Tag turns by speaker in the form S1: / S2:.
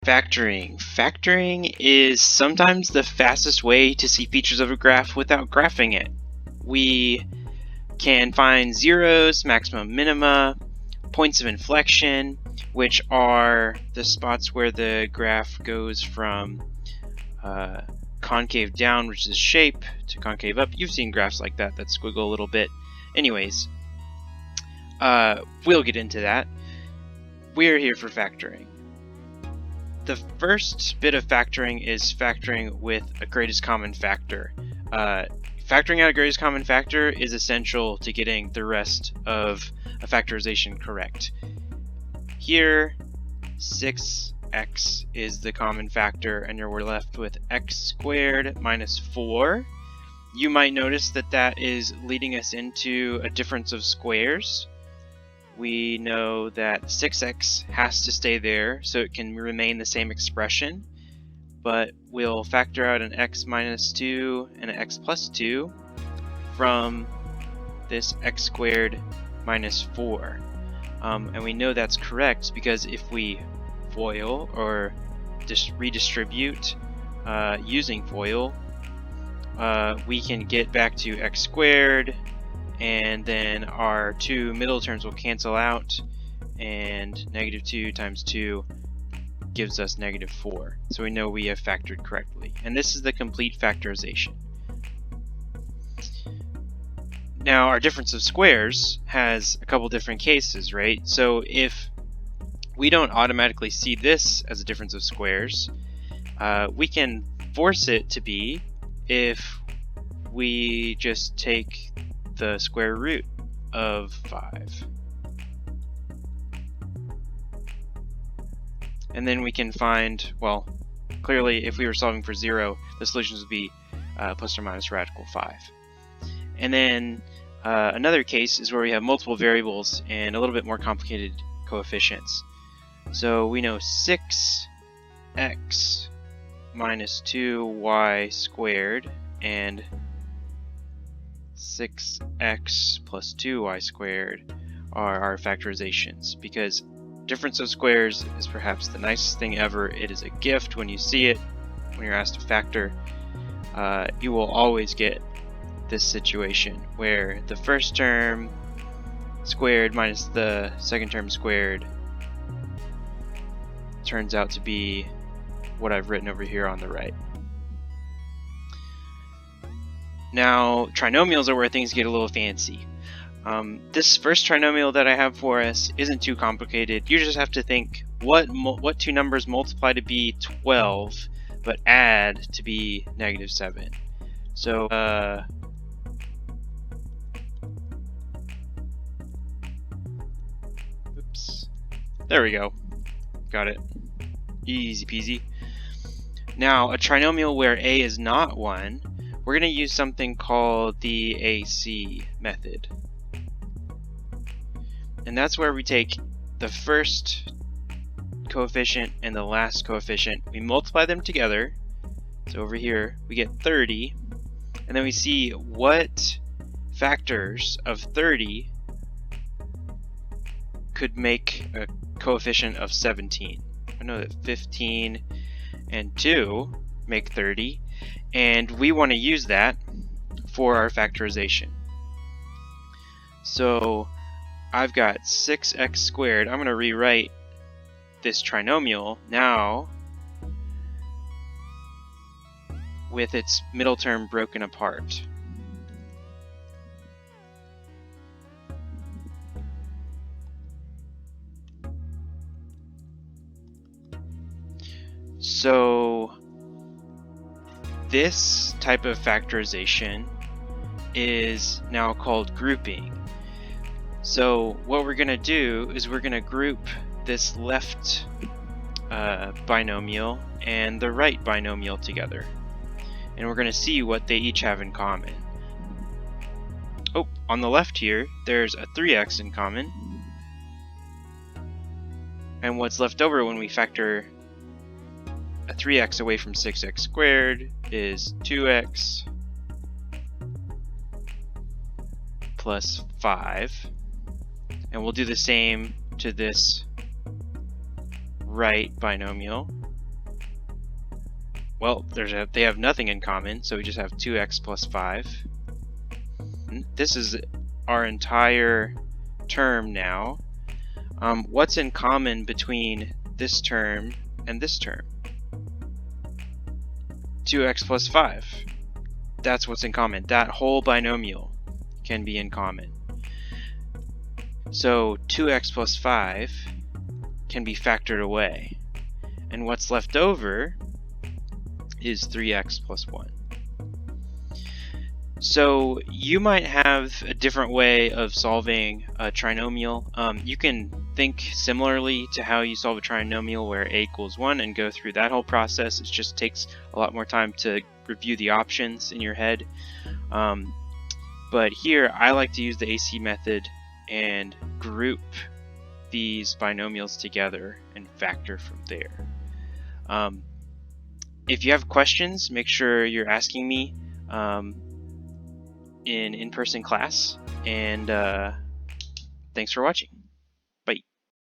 S1: Factoring. Factoring is sometimes the fastest way to see features of a graph without graphing it. We can find zeros, maximum, minima, points of inflection, which are the spots where the graph goes from concave down, which is shape, to concave up. You've seen graphs like that squiggle a little bit. Anyways, we'll get into that. We're here for factoring. The first bit of factoring is factoring with a greatest common factor. Factoring out a greatest common factor is essential to getting the rest of a factorization correct. Here, 6x is the common factor, and we're left with x squared minus 4. You might notice that that is leading us into a difference of squares. We know that 6x has to stay there so it can remain the same expression, but we'll factor out an x minus 2 and an x plus 2 from this x squared minus 4. And we know that's correct because if we FOIL or just redistribute using FOIL, we can get back to x squared, and then our two middle terms will cancel out, and negative 2 times 2 gives us negative 4. So we know we have factored correctly. And this is the complete factorization. Now our difference of squares has a couple different cases, right? So if we don't automatically see this as a difference of squares, we can force it to be if we just take the square root of 5. And then we can find, well, clearly if we were solving for 0, the solutions would be plus or minus radical 5. And then another case is where we have multiple variables and a little bit more complicated coefficients. So we know 6x minus 2y squared and 6x plus 2y squared are our factorizations, because difference of squares is perhaps the nicest thing ever. It is a gift when you see it, when you're asked to factor. You will always get this situation where the first term squared minus the second term squared turns out to be what I've written over here on the right. Now, trinomials are where things get a little fancy. This first trinomial that I have for us isn't too complicated. You just have to think what two numbers multiply to be 12 but add to be negative 7. So oops, there we go, got it, easy peasy. Now a trinomial where a is not 1, we're going to use something called the AC method. And that's where we take the first coefficient and the last coefficient, we multiply them together. So over here we get 30, and then we see what factors of 30 could make a coefficient of 17. I know that 15 and 2 make 30, and we want to use that for our factorization. So I've got 6x squared. I'm going to rewrite this trinomial now with its middle term broken apart. So this type of factorization is now called grouping. So what we're going to do is we're going to group this left binomial and the right binomial together. And we're going to see what they each have in common. Oh, on the left here, there's a 3x in common. And what's left over when we factor a 3x away from 6x squared is 2x plus 5. And we'll do the same to this right binomial. well, they have nothing in common, so we just have 2x plus 5. This is our entire term now. What's in common between this term and this term? 2x plus 5. That's what's in common. That whole binomial can be in common. So 2x plus 5 can be factored away. And what's left over is 3x plus 1. So you might have a different way of solving a trinomial. You can think similarly to how you solve a trinomial where a equals 1 and go through that whole process. It just takes a lot more time to review the options in your head. But here I like to use the AC method and group these binomials together and factor from there. If you have questions, make sure you're asking me in in-person class, and thanks for watching.